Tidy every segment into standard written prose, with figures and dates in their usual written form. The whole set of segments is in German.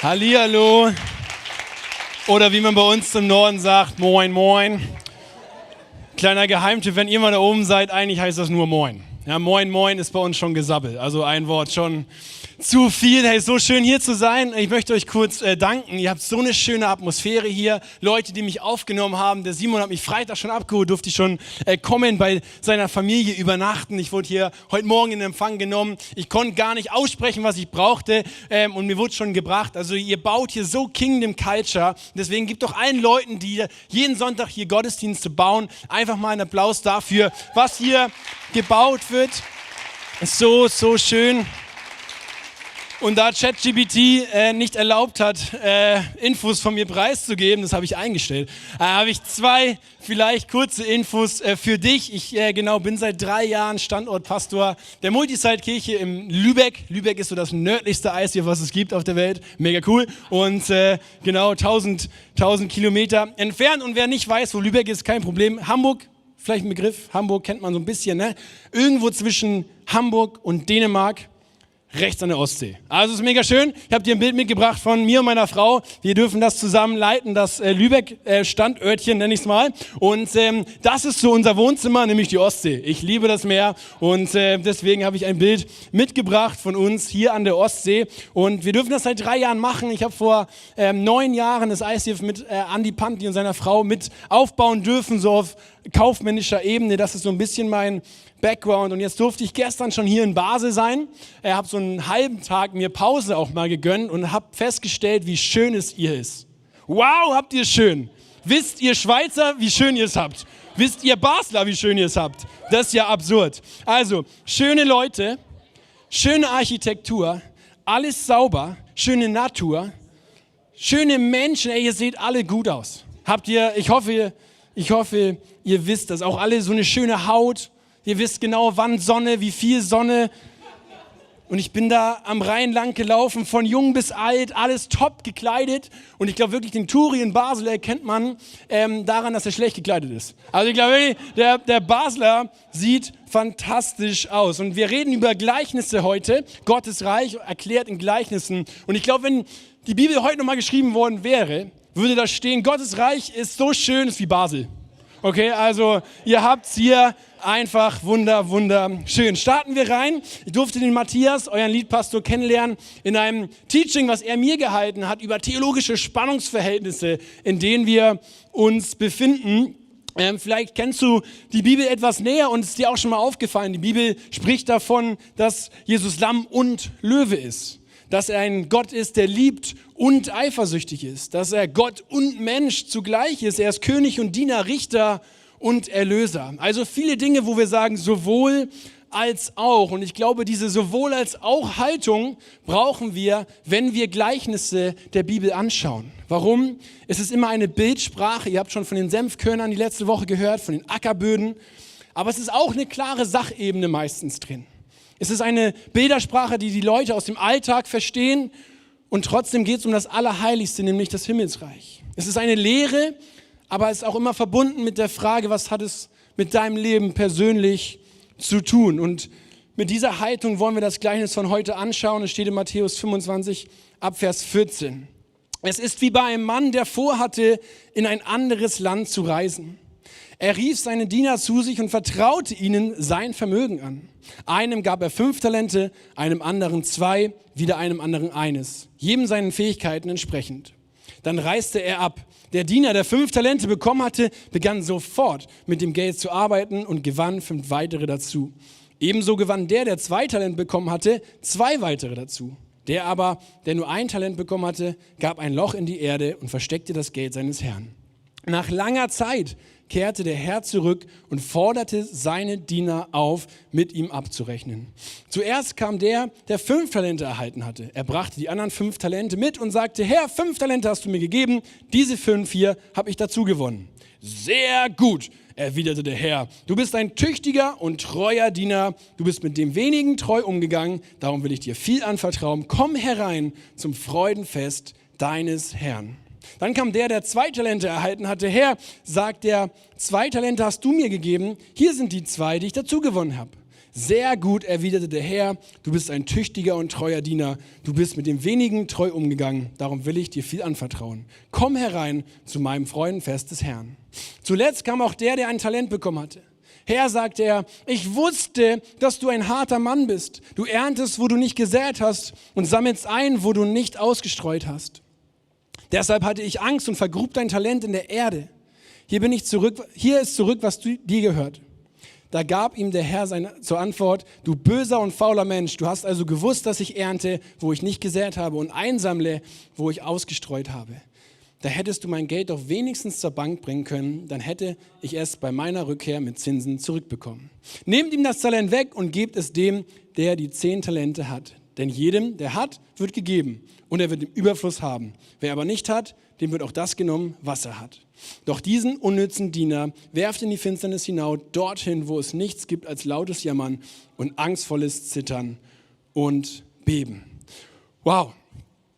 Hallihallo. Oder wie man bei uns im Norden sagt, moin moin. Kleiner Geheimtipp, wenn ihr mal da oben seid, eigentlich heißt das nur moin. Ja, moin moin ist bei uns schon gesabbelt, also ein Wort schon zu viel. Hey, so schön hier zu sein. Ich möchte euch kurz danken. Ihr habt so eine schöne Atmosphäre hier. Leute, die mich aufgenommen haben. Der Simon hat mich Freitag schon abgeholt, durfte ich schon kommen, bei seiner Familie übernachten. Ich wurde hier heute Morgen in Empfang genommen. Ich konnte gar nicht aussprechen, was ich brauchte und mir wurde schon gebracht. Also ihr baut hier so Kingdom Culture. Deswegen gibt doch allen Leuten, die jeden Sonntag hier Gottesdienste bauen, einfach mal einen Applaus dafür, was hier gebaut wird. Ist so schön. Und da ChatGPT nicht erlaubt hat, Infos von mir preiszugeben, das habe ich eingestellt, habe ich zwei vielleicht kurze Infos für dich. Ich bin seit 3 Jahren Standortpastor der Multisite-Kirche in Lübeck. Lübeck ist so das nördlichste ICF, was es gibt auf der Welt. Mega cool. Und 1000 Kilometer entfernt. Und wer nicht weiß, wo Lübeck ist, kein Problem. Hamburg, vielleicht ein Begriff. Hamburg kennt man so ein bisschen, ne? Irgendwo zwischen Hamburg und Dänemark. Rechts an der Ostsee. Also ist mega schön. Ich habe dir ein Bild mitgebracht von mir und meiner Frau. Wir dürfen das zusammen leiten, das Lübeck-Standörtchen nenne ich es mal. Und das ist so unser Wohnzimmer, nämlich die Ostsee. Ich liebe das Meer und deswegen habe ich ein Bild mitgebracht von uns hier an der Ostsee. Und wir dürfen das seit 3 Jahren machen. Ich habe vor 9 Jahren das ICF mit Andi Panti und seiner Frau mit aufbauen dürfen, so auf kaufmännischer Ebene. Das ist so ein bisschen mein Background. Und jetzt durfte ich gestern schon hier in Basel sein. Ich habe so einen halben Tag mir Pause auch mal gegönnt und habe festgestellt, wie schön es hier ist. Wow, habt ihr es schön. Wisst ihr Schweizer, wie schön ihr es habt? Wisst ihr Basler, wie schön ihr es habt? Das ist ja absurd. Also, schöne Leute, schöne Architektur, alles sauber, schöne Natur, schöne Menschen. Ey, ihr seht alle gut aus. Habt ihr, ich hoffe, ihr wisst das. Auch alle so eine schöne Haut. Ihr wisst genau, wann Sonne, wie viel Sonne. Und ich bin da am Rhein lang gelaufen, von jung bis alt, alles top gekleidet. Und ich glaube wirklich, den Touri in Basel erkennt man daran, dass er schlecht gekleidet ist. Also ich glaube wirklich, der Basler sieht fantastisch aus. Und wir reden über Gleichnisse heute. Gottes Reich erklärt in Gleichnissen. Und ich glaube, wenn die Bibel heute nochmal geschrieben worden wäre, würde da stehen, Gottes Reich ist so schön, ist wie Basel. Okay, also ihr habt's hier einfach wunderschön. Starten wir rein. Ich durfte den Matthias, euren Leadpastor, kennenlernen in einem Teaching, was er mir gehalten hat, über theologische Spannungsverhältnisse, in denen wir uns befinden. Vielleicht kennst du die Bibel etwas näher und es ist dir auch schon mal aufgefallen. Die Bibel spricht davon, dass Jesus Lamm und Löwe ist. Dass er ein Gott ist, der liebt und eifersüchtig ist. Dass er Gott und Mensch zugleich ist. Er ist König und Diener, Richter und Erlöser. Also viele Dinge, wo wir sagen, sowohl als auch. Und ich glaube, diese sowohl als auch Haltung brauchen wir, wenn wir Gleichnisse der Bibel anschauen. Warum? Es ist immer eine Bildsprache. Ihr habt schon von den Senfkörnern die letzte Woche gehört, von den Ackerböden. Aber es ist auch eine klare Sachebene meistens drin. Es ist eine Bildersprache, die die Leute aus dem Alltag verstehen und trotzdem geht es um das Allerheiligste, nämlich das Himmelsreich. Es ist eine Lehre, aber es ist auch immer verbunden mit der Frage, was hat es mit deinem Leben persönlich zu tun? Und mit dieser Haltung wollen wir das Gleichnis von heute anschauen. Es steht in Matthäus 25 ab Vers 14. Es ist wie bei einem Mann, der vorhatte, in ein anderes Land zu reisen. Er rief seine Diener zu sich und vertraute ihnen sein Vermögen an. Einem gab er 5 Talente, einem anderen 2, wieder einem anderen 1, jedem seinen Fähigkeiten entsprechend. Dann reiste er ab. Der Diener, der 5 Talente bekommen hatte, begann sofort mit dem Geld zu arbeiten und gewann 5 weitere dazu. Ebenso gewann der 2 Talente bekommen hatte, 2 weitere dazu. Der aber, der nur 1 Talent bekommen hatte, gab ein Loch in die Erde und versteckte das Geld seines Herrn. Nach langer Zeit kehrte der Herr zurück und forderte seine Diener auf, mit ihm abzurechnen. Zuerst kam der 5 Talente erhalten hatte. Er brachte die anderen 5 Talente mit und sagte, Herr, 5 Talente hast du mir gegeben, diese 5 hier habe ich dazu gewonnen. Sehr gut, erwiderte der Herr. Du bist ein tüchtiger und treuer Diener. Du bist mit dem wenigen treu umgegangen. Darum will ich dir viel anvertrauen. Komm herein zum Freudenfest deines Herrn. Dann kam der 2 Talente erhalten hatte. Herr, sagt er, 2 Talente hast du mir gegeben. Hier sind die 2, die ich dazu gewonnen habe. Sehr gut, erwiderte der Herr, du bist ein tüchtiger und treuer Diener. Du bist mit dem Wenigen treu umgegangen, darum will ich dir viel anvertrauen. Komm herein zu meinem Freudenfest des Herrn. Zuletzt kam auch der ein Talent bekommen hatte. Herr, sagte er, ich wusste, dass du ein harter Mann bist. Du erntest, wo du nicht gesät hast und sammelst ein, wo du nicht ausgestreut hast. Deshalb hatte ich Angst und vergrub dein Talent in der Erde. Hier ist zurück, was dir gehört. Da gab ihm der Herr zur Antwort, du böser und fauler Mensch, du hast also gewusst, dass ich ernte, wo ich nicht gesät habe und einsammle, wo ich ausgestreut habe. Da hättest du mein Geld doch wenigstens zur Bank bringen können, dann hätte ich es bei meiner Rückkehr mit Zinsen zurückbekommen. Nehmt ihm das Talent weg und gebt es dem, der die 10 Talente hat. Denn jedem, der hat, wird gegeben und er wird im Überfluss haben. Wer aber nicht hat, dem wird auch das genommen, was er hat. Doch diesen unnützen Diener werft in die Finsternis hinaus, dorthin, wo es nichts gibt als lautes Jammern und angstvolles Zittern und Beben. Wow,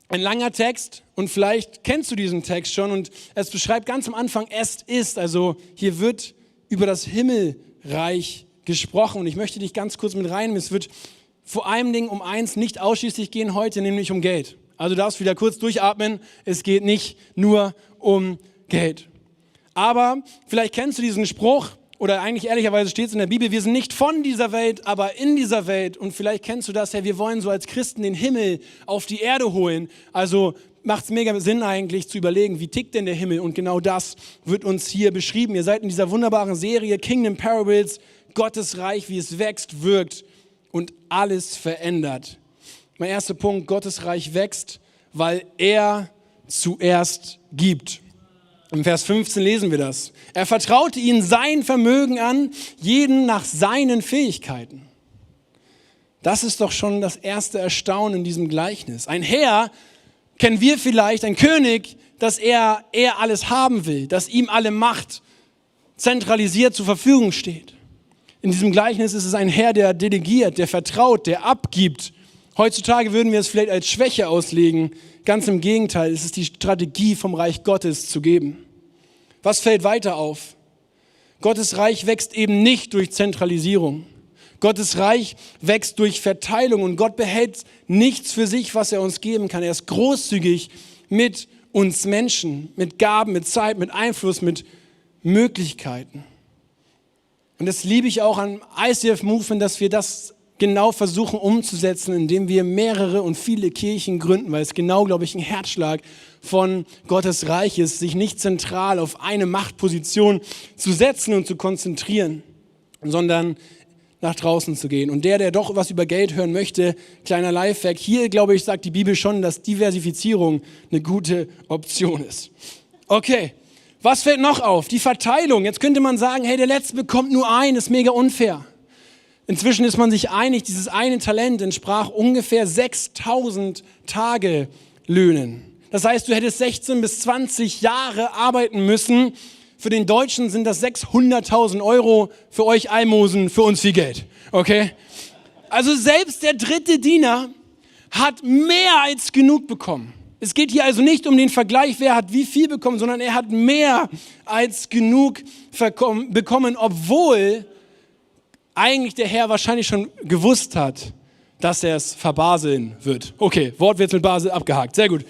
ein langer Text und vielleicht kennst du diesen Text schon und es beschreibt ganz am Anfang, es ist, also hier wird über das Himmelreich gesprochen und ich möchte dich ganz kurz mit reinnehmen. Es wird vor allem Dingen um eins nicht ausschließlich gehen heute, nämlich um Geld. Also du darfst wieder kurz durchatmen, es geht nicht nur um Geld. Aber vielleicht kennst du diesen Spruch, oder eigentlich ehrlicherweise steht es in der Bibel, wir sind nicht von dieser Welt, aber in dieser Welt. Und vielleicht kennst du das, wir wollen so als Christen den Himmel auf die Erde holen. Also macht es mega Sinn eigentlich zu überlegen, wie tickt denn der Himmel? Und genau das wird uns hier beschrieben. Ihr seid in dieser wunderbaren Serie Kingdom Parables, Gottes Reich, wie es wächst, wirkt und alles verändert. Mein erster Punkt, Gottes Reich wächst, weil er zuerst gibt. Im Vers 15 lesen wir das. Er vertraute ihnen sein Vermögen an, jeden nach seinen Fähigkeiten. Das ist doch schon das erste Erstaunen in diesem Gleichnis. Ein Herr, kennen wir vielleicht, ein König, dass er alles haben will, dass ihm alle Macht zentralisiert zur Verfügung steht. In diesem Gleichnis ist es ein Herr, der delegiert, der vertraut, der abgibt. Heutzutage würden wir es vielleicht als Schwäche auslegen. Ganz im Gegenteil, es ist die Strategie vom Reich Gottes zu geben. Was fällt weiter auf? Gottes Reich wächst eben nicht durch Zentralisierung. Gottes Reich wächst durch Verteilung und Gott behält nichts für sich, was er uns geben kann. Er ist großzügig mit uns Menschen, mit Gaben, mit Zeit, mit Einfluss, mit Möglichkeiten. Und das liebe ich auch am ICF Movement, dass wir das genau versuchen umzusetzen, indem wir mehrere und viele Kirchen gründen, weil es genau, glaube ich, ein Herzschlag von Gottes Reich ist, sich nicht zentral auf eine Machtposition zu setzen und zu konzentrieren, sondern nach draußen zu gehen. Und der doch was über Geld hören möchte, kleiner Lifehack, hier, glaube ich, sagt die Bibel schon, dass Diversifizierung eine gute Option ist. Okay, was fällt noch auf? Die Verteilung. Jetzt könnte man sagen, hey, der Letzte bekommt nur ein, ist mega unfair. Inzwischen ist man sich einig, dieses eine Talent entsprach ungefähr 6.000 Tagelöhnen. Das heißt, du hättest 16 bis 20 Jahre arbeiten müssen. Für den Deutschen sind das 600.000 Euro, für euch Almosen, für uns viel Geld. Okay? Also selbst der dritte Diener hat mehr als genug bekommen. Es geht hier also nicht um den Vergleich, wer hat wie viel bekommen, sondern er hat mehr als genug bekommen, obwohl eigentlich der Herr wahrscheinlich schon gewusst hat, dass er es verbaseln wird. Okay, Wortwitz mit Basel abgehakt, sehr gut.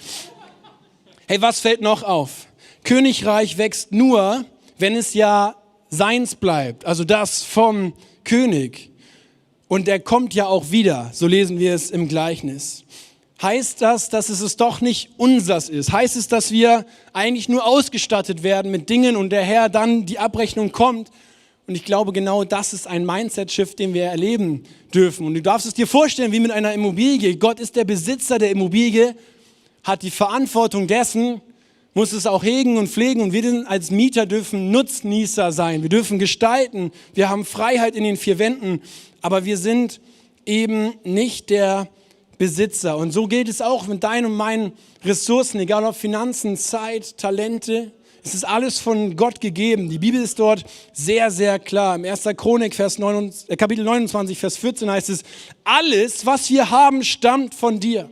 Hey, was fällt noch auf? Königreich wächst nur, wenn es ja seins bleibt, also das vom König. Und der kommt ja auch wieder, so lesen wir es im Gleichnis. Heißt das, dass es doch nicht unsers ist? Heißt es, dass wir eigentlich nur ausgestattet werden mit Dingen und der Herr dann die Abrechnung kommt? Und ich glaube, genau das ist ein Mindset-Shift, den wir erleben dürfen. Und du darfst es dir vorstellen, wie mit einer Immobilie. Gott ist der Besitzer der Immobilie, hat die Verantwortung dessen, muss es auch hegen und pflegen. Und wir als Mieter dürfen Nutznießer sein. Wir dürfen gestalten. Wir haben Freiheit in den 4 Wänden. Aber wir sind eben nicht der Besitzer. Und so geht es auch mit deinen und meinen Ressourcen, egal ob Finanzen, Zeit, Talente. Es ist alles von Gott gegeben. Die Bibel ist dort sehr, sehr klar. Im 1. Chronik, Kapitel 29, Vers 14 heißt es, alles, was wir haben, stammt von dir.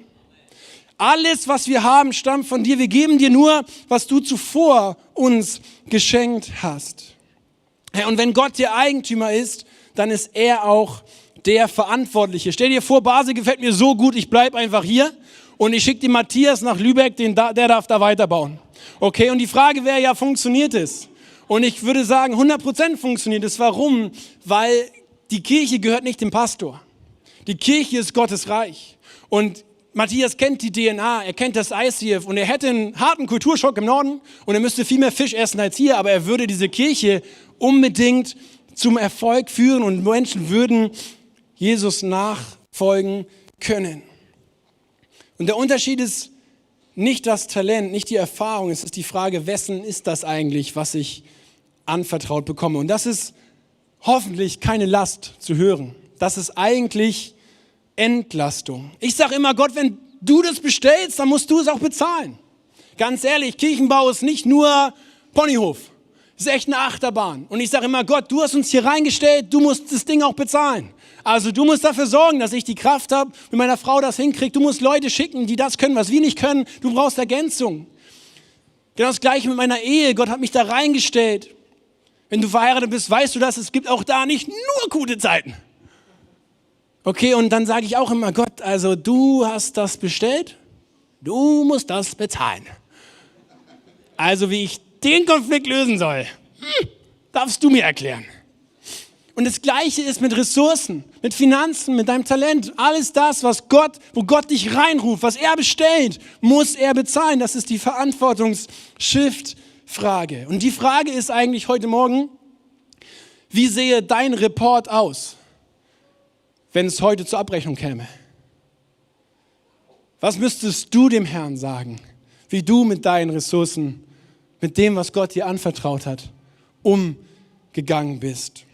Alles, was wir haben, stammt von dir. Wir geben dir nur, was du zuvor uns geschenkt hast. Und wenn Gott der Eigentümer ist, dann ist er auch der Verantwortliche. Stell dir vor, Basel gefällt mir so gut, ich bleibe einfach hier und ich schicke den Matthias nach Lübeck, der darf da weiterbauen. Okay, und die Frage wäre ja, funktioniert es? Und ich würde sagen, 100% funktioniert es. Warum? Weil die Kirche gehört nicht dem Pastor. Die Kirche ist Gottes Reich. Und Matthias kennt die DNA, er kennt das ICF und er hätte einen harten Kulturschock im Norden und er müsste viel mehr Fisch essen als hier, aber er würde diese Kirche unbedingt zum Erfolg führen und Menschen würden Jesus nachfolgen können. Und der Unterschied ist nicht das Talent, nicht die Erfahrung, es ist die Frage, wessen ist das eigentlich, was ich anvertraut bekomme. Und das ist hoffentlich keine Last zu hören. Das ist eigentlich Entlastung. Ich sage immer, Gott, wenn du das bestellst, dann musst du es auch bezahlen. Ganz ehrlich, Kirchenbau ist nicht nur Ponyhof. Es ist echt eine Achterbahn. Und ich sage immer, Gott, du hast uns hier reingestellt, du musst das Ding auch bezahlen. Also du musst dafür sorgen, dass ich die Kraft habe, mit meiner Frau das hinkriege. Du musst Leute schicken, die das können, was wir nicht können. Du brauchst Ergänzung. Genau das Gleiche mit meiner Ehe. Gott hat mich da reingestellt. Wenn du verheiratet bist, weißt du das, es gibt auch da nicht nur gute Zeiten. Okay, und dann sage ich auch immer, Gott, also du hast das bestellt, du musst das bezahlen. Also wie ich den Konflikt lösen soll, darfst du mir erklären. Und das Gleiche ist mit Ressourcen, mit Finanzen, mit deinem Talent. Alles das, wo Gott dich reinruft, was er bestellt, muss er bezahlen. Das ist die Verantwortungs-Shift-Frage. Und die Frage ist eigentlich heute Morgen, wie sehe dein Report aus, wenn es heute zur Abrechnung käme? Was müsstest du dem Herrn sagen, wie du mit deinen Ressourcen, mit dem, was Gott dir anvertraut hat, umgegangen bist?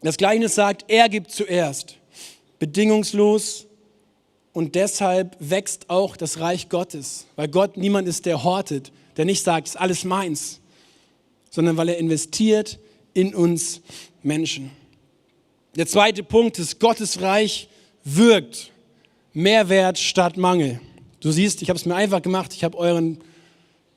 Das Gleichnis sagt, er gibt zuerst, bedingungslos, und deshalb wächst auch das Reich Gottes, weil Gott niemand ist, der hortet, der nicht sagt, ist alles meins, sondern weil er investiert in uns Menschen. Der zweite Punkt ist, Gottes Reich wirkt. Mehrwert statt Mangel. Du siehst, ich habe es mir einfach gemacht, ich habe euren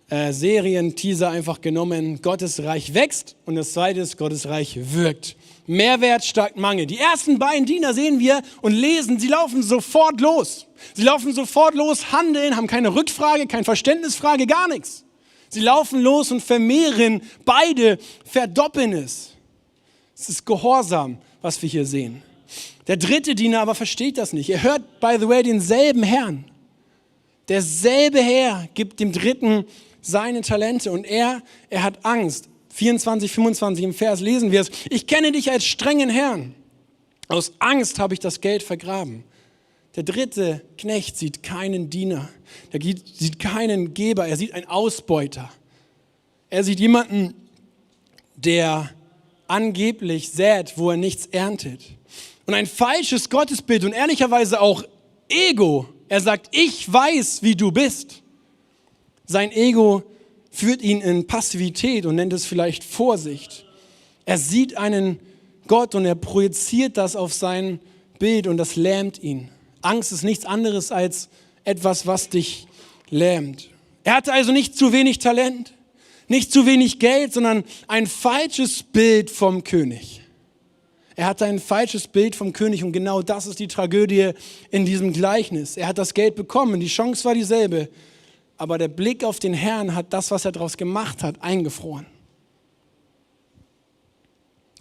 Serien-Teaser einfach genommen. Gottes Reich wächst und das zweite ist, Gottes Reich wirkt. Mehrwert statt Mangel. Die ersten beiden Diener sehen wir und lesen, sie laufen sofort los. Sie laufen sofort los, handeln, haben keine Rückfrage, keine Verständnisfrage, gar nichts. Sie laufen los und vermehren, beide verdoppeln es. Es ist Gehorsam, was wir hier sehen. Der dritte Diener aber versteht das nicht. Er hört, by the way, denselben Herrn. Derselbe Herr gibt dem Dritten seine Talente und er hat Angst. 24, 25 im Vers lesen wir es. Ich kenne dich als strengen Herrn. Aus Angst habe ich das Geld vergraben. Der dritte Knecht sieht keinen Diener. Der sieht keinen Geber. Er sieht einen Ausbeuter. Er sieht jemanden, der angeblich sät, wo er nichts erntet. Und ein falsches Gottesbild und ehrlicherweise auch Ego. Er sagt, ich weiß, wie du bist. Sein Ego führt ihn in Passivität und nennt es vielleicht Vorsicht. Er sieht einen Gott und er projiziert das auf sein Bild und das lähmt ihn. Angst ist nichts anderes als etwas, was dich lähmt. Er hatte also nicht zu wenig Talent, nicht zu wenig Geld, sondern ein falsches Bild vom König. Er hatte ein falsches Bild vom König und genau das ist die Tragödie in diesem Gleichnis. Er hat das Geld bekommen, die Chance war dieselbe, aber der Blick auf den Herrn hat das, was er daraus gemacht hat, eingefroren.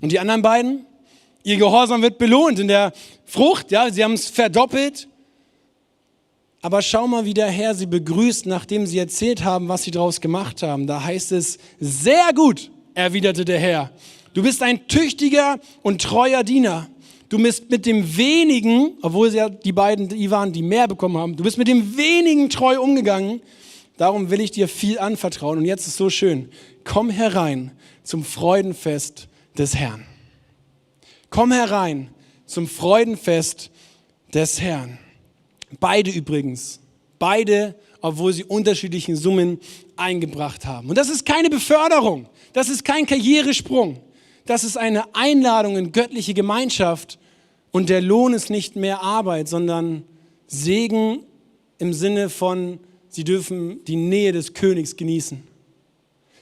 Und die anderen beiden, ihr Gehorsam wird belohnt in der Frucht, ja, sie haben es verdoppelt. Aber schau mal, wie der Herr sie begrüßt, nachdem sie erzählt haben, was sie daraus gemacht haben. Da heißt es, sehr gut, erwiderte der Herr. Du bist ein tüchtiger und treuer Diener. Du bist mit dem wenigen, obwohl sie ja die beiden die waren, die mehr bekommen haben, du bist mit dem wenigen treu umgegangen. Darum will ich dir viel anvertrauen. Und jetzt ist so schön. Komm herein zum Freudenfest des Herrn. Komm herein zum Freudenfest des Herrn. Beide übrigens. Beide, obwohl sie unterschiedliche Summen eingebracht haben. Und das ist keine Beförderung. Das ist kein Karrieresprung. Das ist eine Einladung in göttliche Gemeinschaft. Und der Lohn ist nicht mehr Arbeit, sondern Segen im Sinne von, sie dürfen die Nähe des Königs genießen.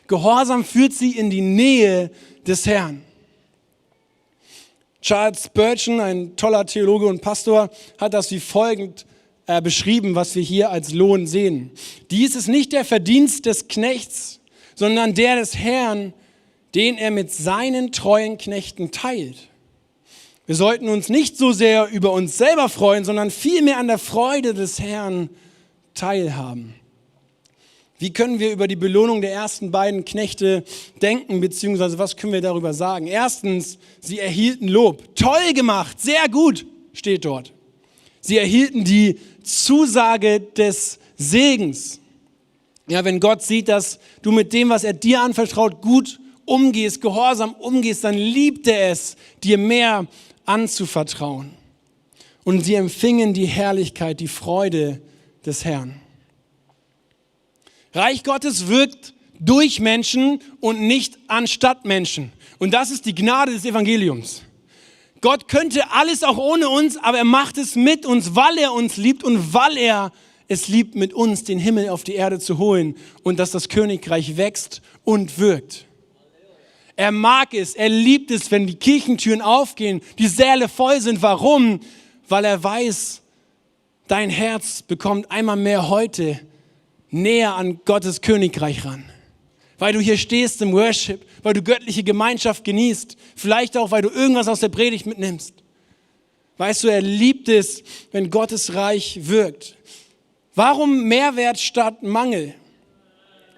Gehorsam führt sie in die Nähe des Herrn. Charles Spurgeon, ein toller Theologe und Pastor, hat das wie folgend beschrieben, was wir hier als Lohn sehen. Dies ist nicht der Verdienst des Knechts, sondern der des Herrn, den er mit seinen treuen Knechten teilt. Wir sollten uns nicht so sehr über uns selber freuen, sondern vielmehr an der Freude des Herrn teilhaben. Wie können wir über die Belohnung der ersten beiden Knechte denken, beziehungsweise was können wir darüber sagen? Erstens, sie erhielten Lob. Toll gemacht, sehr gut, steht dort. Sie erhielten die Zusage des Segens. Ja, wenn Gott sieht, dass du mit dem, was er dir anvertraut, gut umgehst, gehorsam umgehst, dann liebt er es, dir mehr anzuvertrauen. Und sie empfingen die Herrlichkeit, die Freude des Herrn. Reich Gottes wirkt durch Menschen und nicht anstatt Menschen. Und das ist die Gnade des Evangeliums. Gott könnte alles auch ohne uns, aber er macht es mit uns, weil er uns liebt und weil er es liebt, mit uns den Himmel auf die Erde zu holen und dass das Königreich wächst und wirkt. Er mag es, er liebt es, wenn die Kirchentüren aufgehen, die Säle voll sind. Warum? Weil er weiß, dein Herz bekommt einmal mehr heute näher an Gottes Königreich ran. Weil du hier stehst im Worship, weil du göttliche Gemeinschaft genießt, vielleicht auch, weil du irgendwas aus der Predigt mitnimmst. Weißt du, er liebt es, wenn Gottes Reich wirkt. Warum Mehrwert statt Mangel?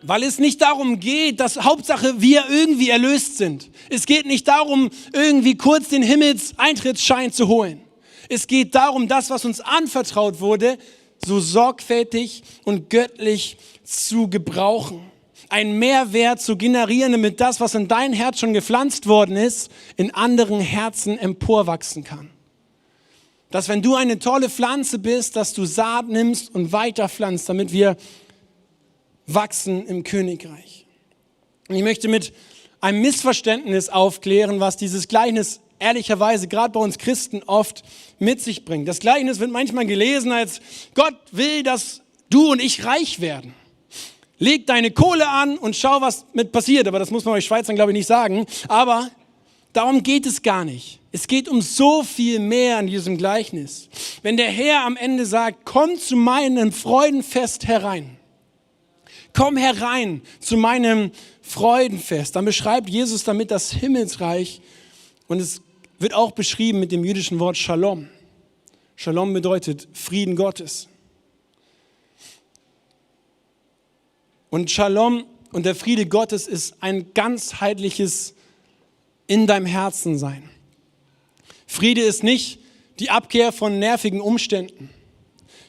Weil es nicht darum geht, dass Hauptsache wir irgendwie erlöst sind. Es geht nicht darum, irgendwie kurz den Himmelseintrittsschein zu holen. Es geht darum, das, was uns anvertraut wurde, so sorgfältig und göttlich zu gebrauchen. Einen Mehrwert zu generieren, damit das, was in dein Herz schon gepflanzt worden ist, in anderen Herzen emporwachsen kann. Dass wenn du eine tolle Pflanze bist, dass du Saat nimmst und weiterpflanzt, damit wir wachsen im Königreich. Und ich möchte mit einem Missverständnis aufklären, was dieses Gleichnis ehrlicherweise gerade bei uns Christen oft mit sich bringt. Das Gleichnis wird manchmal gelesen als Gott will, dass du und ich reich werden. Leg deine Kohle an und schau, was mit passiert. Aber das muss man euch Schweizern, glaube ich, nicht sagen. Aber darum geht es gar nicht. Es geht um so viel mehr in diesem Gleichnis. Wenn der Herr am Ende sagt, komm zu meinem Freudenfest herein. Komm herein zu meinem Freudenfest. Dann beschreibt Jesus damit das Himmelsreich. Und es wird auch beschrieben mit dem jüdischen Wort Shalom. Shalom bedeutet Frieden Gottes. Und Shalom und der Friede Gottes ist ein ganzheitliches in deinem Herzen sein. Friede ist nicht die Abkehr von nervigen Umständen.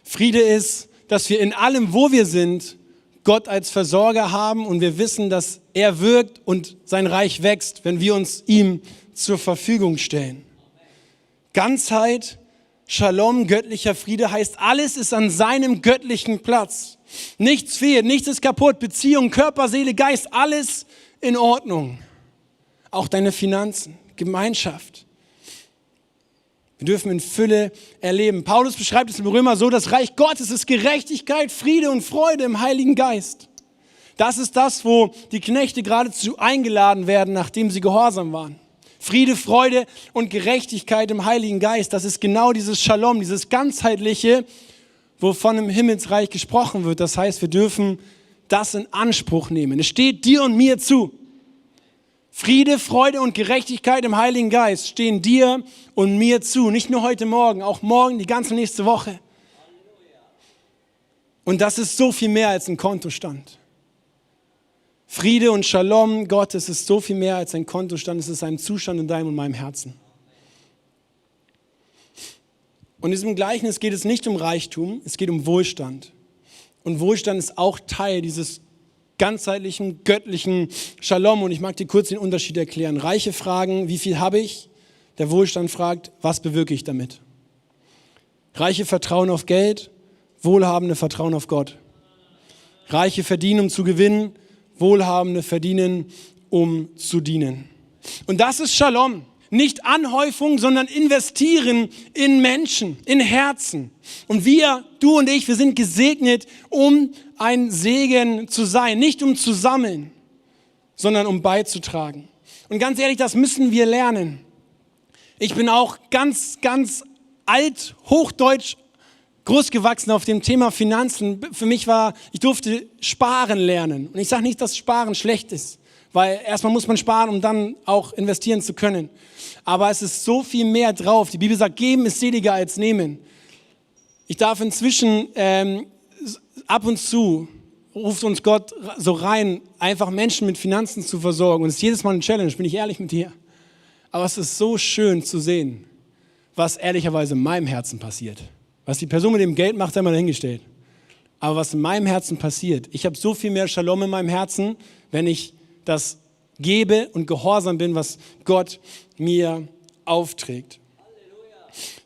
Friede ist, dass wir in allem, wo wir sind, Gott als Versorger haben und wir wissen, dass er wirkt und sein Reich wächst, wenn wir uns ihm zur Verfügung stellen. Ganzheit, Shalom, göttlicher Friede heißt, alles ist an seinem göttlichen Platz. Nichts fehlt, nichts ist kaputt, Beziehung, Körper, Seele, Geist, alles in Ordnung. Auch deine Finanzen, Gemeinschaft. Wir dürfen in Fülle erleben. Paulus beschreibt es im Römer so, das Reich Gottes ist Gerechtigkeit, Friede und Freude im Heiligen Geist. Das ist das, wo die Knechte geradezu eingeladen werden, nachdem sie gehorsam waren. Friede, Freude und Gerechtigkeit im Heiligen Geist, das ist genau dieses Shalom, dieses ganzheitliche, wovon im Himmelsreich gesprochen wird. Das heißt, wir dürfen das in Anspruch nehmen. Es steht dir und mir zu. Friede, Freude und Gerechtigkeit im Heiligen Geist stehen dir und mir zu. Nicht nur heute Morgen, auch morgen, die ganze nächste Woche. Und das ist so viel mehr als ein Kontostand. Friede und Shalom Gottes ist so viel mehr als ein Kontostand. Es ist ein Zustand in deinem und meinem Herzen. Und in diesem Gleichnis geht es nicht um Reichtum, es geht um Wohlstand. Und Wohlstand ist auch Teil dieses ganzheitlichen, göttlichen Shalom. Und ich mag dir kurz den Unterschied erklären. Reiche fragen, wie viel habe ich? Der Wohlstand fragt, was bewirke ich damit? Reiche vertrauen auf Geld, Wohlhabende vertrauen auf Gott. Reiche verdienen, um zu gewinnen, Wohlhabende verdienen, um zu dienen. Und das ist Shalom. Nicht Anhäufung, sondern investieren in Menschen, in Herzen. Und wir, du und ich, wir sind gesegnet, um ein Segen zu sein. Nicht um zu sammeln, sondern um beizutragen. Und ganz ehrlich, das müssen wir lernen. Ich bin auch ganz, ganz alt, hochdeutsch groß gewachsen auf dem Thema Finanzen. Für mich ich durfte sparen lernen. Und ich sage nicht, dass Sparen schlecht ist, weil erstmal muss man sparen, um dann auch investieren zu können. Aber es ist so viel mehr drauf. Die Bibel sagt, geben ist seliger als nehmen. Ich darf inzwischen ab und zu, ruft uns Gott so rein, einfach Menschen mit Finanzen zu versorgen. Und es ist jedes Mal eine Challenge, bin ich ehrlich mit dir. Aber es ist so schön zu sehen, was ehrlicherweise in meinem Herzen passiert. Was die Person mit dem Geld macht, sei mal dahingestellt. Aber was in meinem Herzen passiert, ich habe so viel mehr Shalom in meinem Herzen, wenn ich das gebe und gehorsam bin, was Gott mir aufträgt.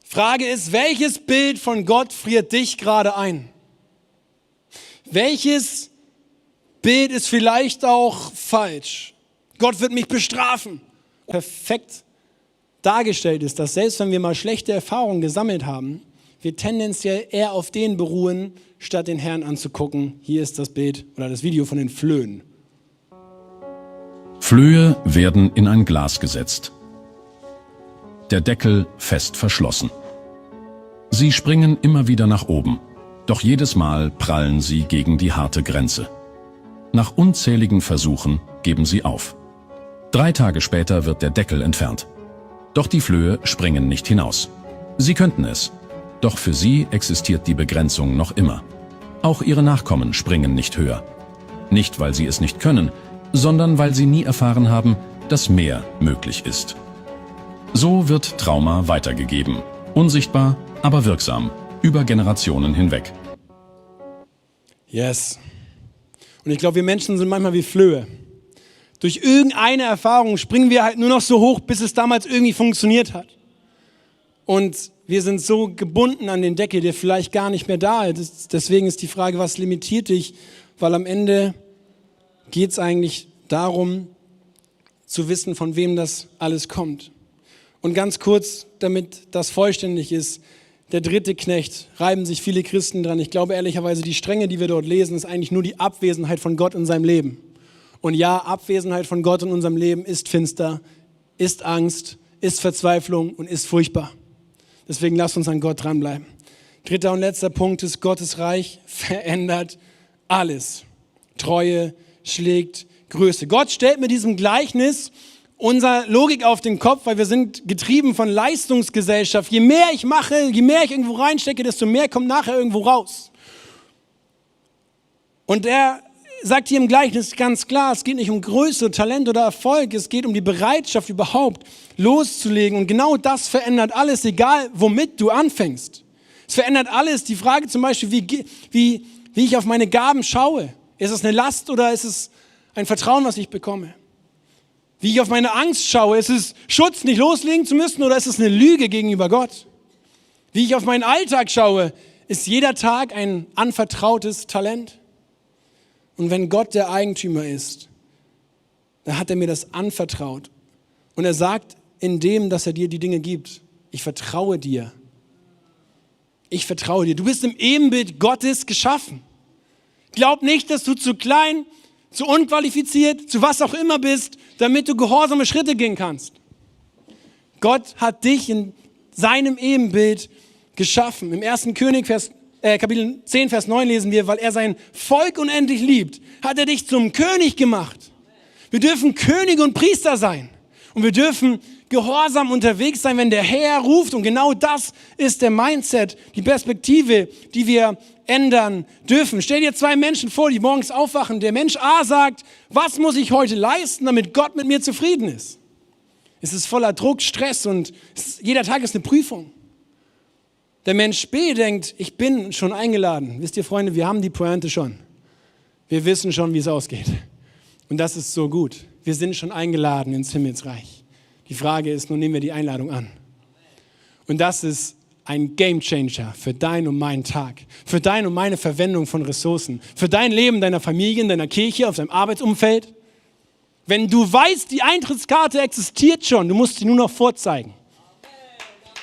Frage ist, welches Bild von Gott friert dich gerade ein? Welches Bild ist vielleicht auch falsch? Gott wird mich bestrafen. Perfekt dargestellt ist, dass selbst wenn wir mal schlechte Erfahrungen gesammelt haben, wir tendenziell eher auf den beruhen, statt den Herrn anzugucken. Hier ist das Bild oder das Video von den Flöhen. Flöhe werden in ein Glas gesetzt. Der Deckel fest verschlossen. Sie springen immer wieder nach oben, doch jedes Mal prallen sie gegen die harte Grenze. Nach unzähligen Versuchen geben sie auf. 3 Tage später wird der Deckel entfernt. Doch die Flöhe springen nicht hinaus. Sie könnten es, doch für sie existiert die Begrenzung noch immer. Auch ihre Nachkommen springen nicht höher. Nicht, weil sie es nicht können, sondern weil sie nie erfahren haben, dass mehr möglich ist. So wird Trauma weitergegeben. Unsichtbar, aber wirksam, über Generationen hinweg. Yes. Und ich glaube, wir Menschen sind manchmal wie Flöhe. Durch irgendeine Erfahrung springen wir halt nur noch so hoch, bis es damals irgendwie funktioniert hat. Und wir sind so gebunden an den Deckel, der vielleicht gar nicht mehr da ist. Deswegen ist die Frage, was limitiert dich? Weil am Ende geht es eigentlich darum, zu wissen, von wem das alles kommt. Und ganz kurz, damit das vollständig ist, der 3. Knecht, reiben sich viele Christen dran. Ich glaube ehrlicherweise, die Strenge, die wir dort lesen, ist eigentlich nur die Abwesenheit von Gott in seinem Leben. Und ja, Abwesenheit von Gott in unserem Leben ist finster, ist Angst, ist Verzweiflung und ist furchtbar. Deswegen lasst uns an Gott dranbleiben. 3. und letzter Punkt ist, Gottes Reich verändert alles. Treue schlägt Größe. Gott stellt mit diesem Gleichnis unsere Logik auf den Kopf, weil wir sind getrieben von Leistungsgesellschaft. Je mehr ich mache, je mehr ich irgendwo reinstecke, desto mehr kommt nachher irgendwo raus. Und er sagt hier im Gleichnis ganz klar, es geht nicht um Größe, Talent oder Erfolg, es geht um die Bereitschaft überhaupt loszulegen. Und genau das verändert alles, egal womit du anfängst. Es verändert alles. Die Frage zum Beispiel, wie ich auf meine Gaben schaue. Ist es eine Last oder ist es ein Vertrauen, was ich bekomme? Wie ich auf meine Angst schaue. Ist es Schutz, nicht loslegen zu müssen, oder ist es eine Lüge gegenüber Gott? Wie ich auf meinen Alltag schaue. Ist jeder Tag ein anvertrautes Talent? Und wenn Gott der Eigentümer ist, dann hat er mir das anvertraut. Und er sagt in dem, dass er dir die Dinge gibt, ich vertraue dir. Ich vertraue dir. Du bist im Ebenbild Gottes geschaffen. Glaub nicht, dass du zu klein, zu unqualifiziert, zu was auch immer bist, damit du gehorsame Schritte gehen kannst. Gott hat dich in seinem Ebenbild geschaffen. Im 1. König, Kapitel 10, Vers 9 lesen wir, weil er sein Volk unendlich liebt, hat er dich zum König gemacht. Wir dürfen Könige und Priester sein. Und wir dürfen gehorsam unterwegs sein, wenn der Herr ruft. Und genau das ist der Mindset, die Perspektive, die wir ändern dürfen. Stell dir 2 Menschen vor, die morgens aufwachen. Der Mensch A sagt, was muss ich heute leisten, damit Gott mit mir zufrieden ist? Es ist voller Druck, Stress und jeder Tag ist eine Prüfung. Der Mensch B denkt, ich bin schon eingeladen. Wisst ihr, Freunde, wir haben die Pointe schon. Wir wissen schon, wie es ausgeht. Und das ist so gut. Wir sind schon eingeladen ins Himmelsreich. Die Frage ist, nun nehmen wir die Einladung an. Und das ist ein Gamechanger für deinen und meinen Tag, für deine und meine Verwendung von Ressourcen, für dein Leben, deiner Familie, in deiner Kirche, auf deinem Arbeitsumfeld. Wenn du weißt, die Eintrittskarte existiert schon, du musst sie nur noch vorzeigen,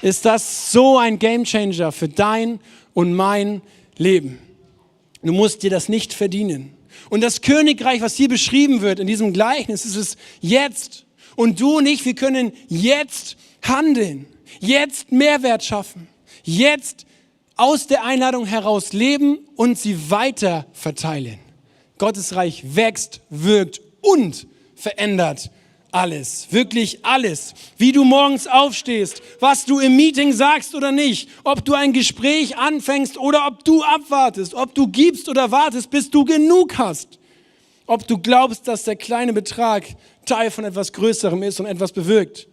ist das so ein Gamechanger für dein und mein Leben. Du musst dir das nicht verdienen. Und das Königreich, was hier beschrieben wird in diesem Gleichnis, ist es jetzt. Und du und ich, wir können jetzt handeln, jetzt Mehrwert schaffen, jetzt aus der Einladung heraus leben und sie weiter verteilen. Gottes Reich wächst, wirkt und verändert alles, wirklich alles. Wie du morgens aufstehst, was du im Meeting sagst oder nicht, ob du ein Gespräch anfängst oder ob du abwartest, ob du gibst oder wartest, bis du genug hast. Ob du glaubst, dass der kleine Betrag Teil von etwas Größerem ist und etwas bewirkt.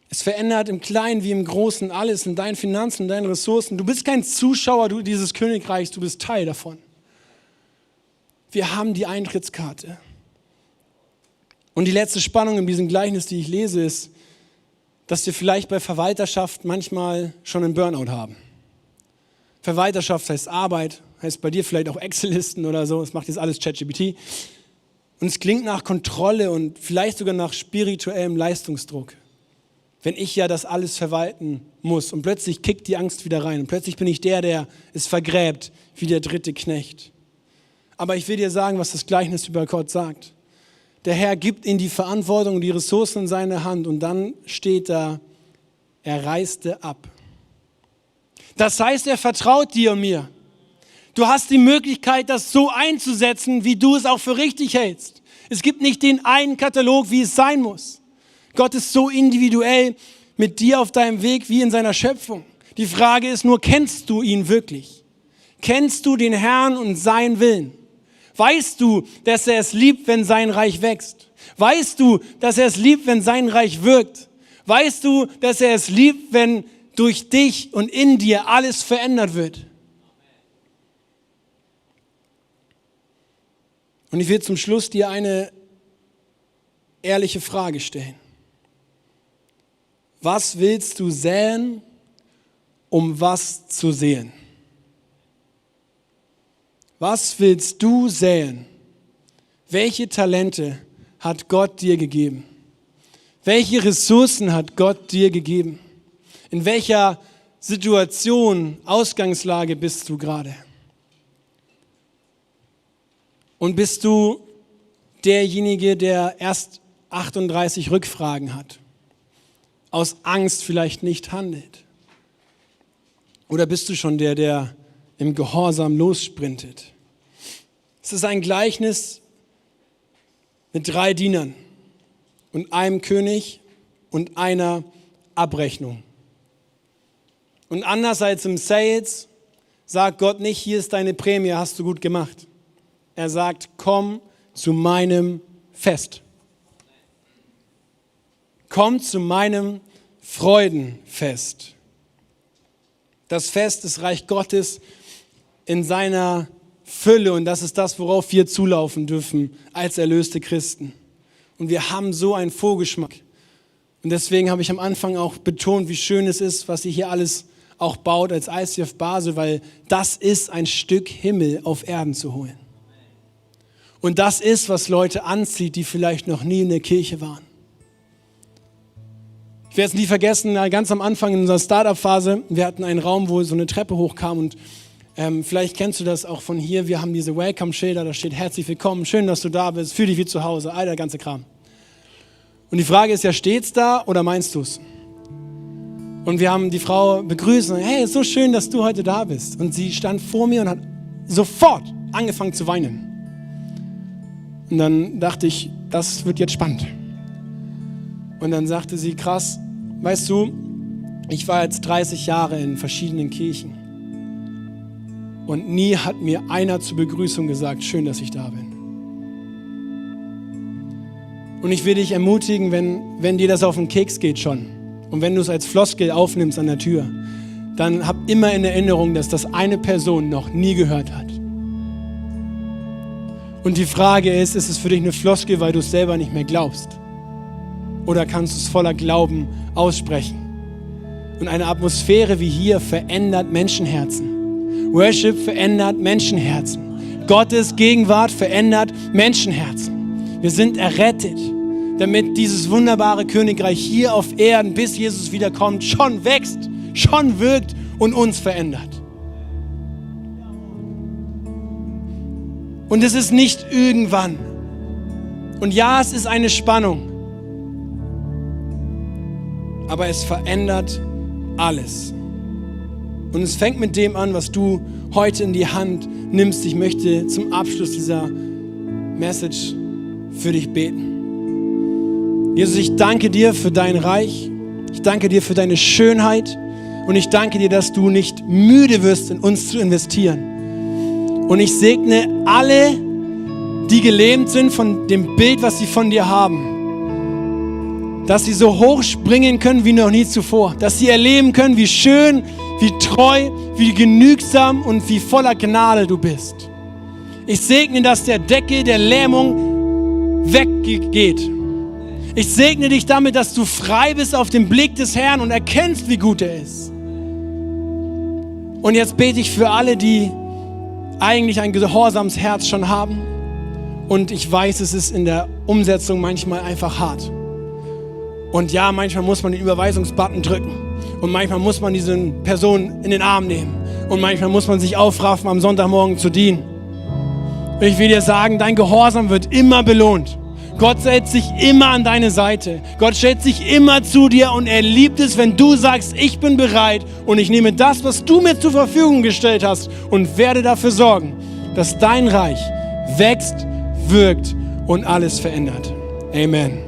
Es verändert im Kleinen wie im Großen alles, in deinen Finanzen, in deinen Ressourcen. Du bist kein Zuschauer dieses Königreichs, du bist Teil davon. Wir haben die Eintrittskarte. Und die letzte Spannung in diesem Gleichnis, die ich lese, ist, dass wir vielleicht bei Verwalterschaft manchmal schon einen Burnout haben. Verwalterschaft heißt Arbeit, heißt bei dir vielleicht auch Excel-Listen oder so. Das macht jetzt alles ChatGPT. Und es klingt nach Kontrolle und vielleicht sogar nach spirituellem Leistungsdruck. Wenn ich ja das alles verwalten muss und plötzlich kickt die Angst wieder rein und plötzlich bin ich der es vergräbt wie der dritte Knecht. Aber ich will dir sagen, was das Gleichnis über Gott sagt. Der Herr gibt ihm die Verantwortung und die Ressourcen in seine Hand und dann steht da, er reiste ab. Das heißt, er vertraut dir und mir. Du hast die Möglichkeit, das so einzusetzen, wie du es auch für richtig hältst. Es gibt nicht den einen Katalog, wie es sein muss. Gott ist so individuell mit dir auf deinem Weg wie in seiner Schöpfung. Die Frage ist nur, kennst du ihn wirklich? Kennst du den Herrn und seinen Willen? Weißt du, dass er es liebt, wenn sein Reich wächst? Weißt du, dass er es liebt, wenn sein Reich wirkt? Weißt du, dass er es liebt, wenn durch dich und in dir alles verändert wird? Und ich will zum Schluss dir eine ehrliche Frage stellen. Was willst du säen, um was zu sehen? Was willst du säen? Welche Talente hat Gott dir gegeben? Welche Ressourcen hat Gott dir gegeben? In welcher Situation, Ausgangslage bist du gerade? Und bist du derjenige, der erst 38 Rückfragen hat? Aus Angst vielleicht nicht handelt? Oder bist du schon der im Gehorsam lossprintet? Es ist ein Gleichnis mit 3 Dienern und einem König und einer Abrechnung. Und anders als im Sales sagt Gott nicht, hier ist deine Prämie, hast du gut gemacht. Er sagt, komm zu meinem Fest. Komm zu meinem Freudenfest. Das Fest des Reich Gottes in seiner Fülle und das ist das, worauf wir zulaufen dürfen als erlöste Christen. Und wir haben so einen Vorgeschmack. Und deswegen habe ich am Anfang auch betont, wie schön es ist, was ihr hier alles auch baut als ICF Basel, weil das ist ein Stück Himmel auf Erden zu holen. Und das ist, was Leute anzieht, die vielleicht noch nie in der Kirche waren. Ich werde es nie vergessen, ganz am Anfang in unserer Startup-Phase, wir hatten einen Raum, wo so eine Treppe hochkam und vielleicht kennst du das auch von hier, wir haben diese Welcome-Schilder, da steht herzlich willkommen, schön, dass du da bist, fühl dich wie zu Hause, all der ganze Kram. Und die Frage ist ja, steht's da oder meinst du es? Und wir haben die Frau begrüßt und hey, ist so schön, dass du heute da bist. Und sie stand vor mir und hat sofort angefangen zu weinen. Und dann dachte ich, das wird jetzt spannend. Und dann sagte sie, krass, weißt du, ich war jetzt 30 Jahre in verschiedenen Kirchen. Und nie hat mir einer zur Begrüßung gesagt, schön, dass ich da bin. Und ich will dich ermutigen, wenn dir das auf den Keks geht schon und wenn du es als Floskel aufnimmst an der Tür, dann hab immer in Erinnerung, dass das eine Person noch nie gehört hat. Und die Frage ist es für dich eine Floskel, weil du es selber nicht mehr glaubst? Oder kannst du es voller Glauben aussprechen? Und eine Atmosphäre wie hier verändert Menschenherzen. Worship verändert Menschenherzen. Gottes Gegenwart verändert Menschenherzen. Wir sind errettet, damit dieses wunderbare Königreich hier auf Erden, bis Jesus wiederkommt, schon wächst, schon wirkt und uns verändert. Und es ist nicht irgendwann. Und ja, es ist eine Spannung. aber es verändert alles. Und es fängt mit dem an, was du heute in die Hand nimmst. Ich möchte zum Abschluss dieser Message für dich beten. Jesus, ich danke dir für dein Reich. Ich danke dir für deine Schönheit. Und ich danke dir, dass du nicht müde wirst, in uns zu investieren. Und ich segne alle, die gelähmt sind von dem Bild, was sie von dir haben. Dass sie so hoch springen können wie noch nie zuvor. Dass sie erleben können, wie schön, wie treu, wie genügsam und wie voller Gnade du bist. Ich segne, dass der Deckel der Lähmung weggeht. Ich segne dich damit, dass du frei bist auf den Blick des Herrn und erkennst, wie gut er ist. Und jetzt bete ich für alle, die eigentlich ein gehorsames Herz schon haben. Und ich weiß, es ist in der Umsetzung manchmal einfach hart. Und ja, manchmal muss man den Überweisungsbutton drücken. Und manchmal muss man diese Person in den Arm nehmen. Und manchmal muss man sich aufraffen, am Sonntagmorgen zu dienen. Und ich will dir sagen, dein Gehorsam wird immer belohnt. Gott stellt sich immer an deine Seite. Gott stellt sich immer zu dir und er liebt es, wenn du sagst, ich bin bereit und ich nehme das, was du mir zur Verfügung gestellt hast und werde dafür sorgen, dass dein Reich wächst, wirkt und alles verändert. Amen.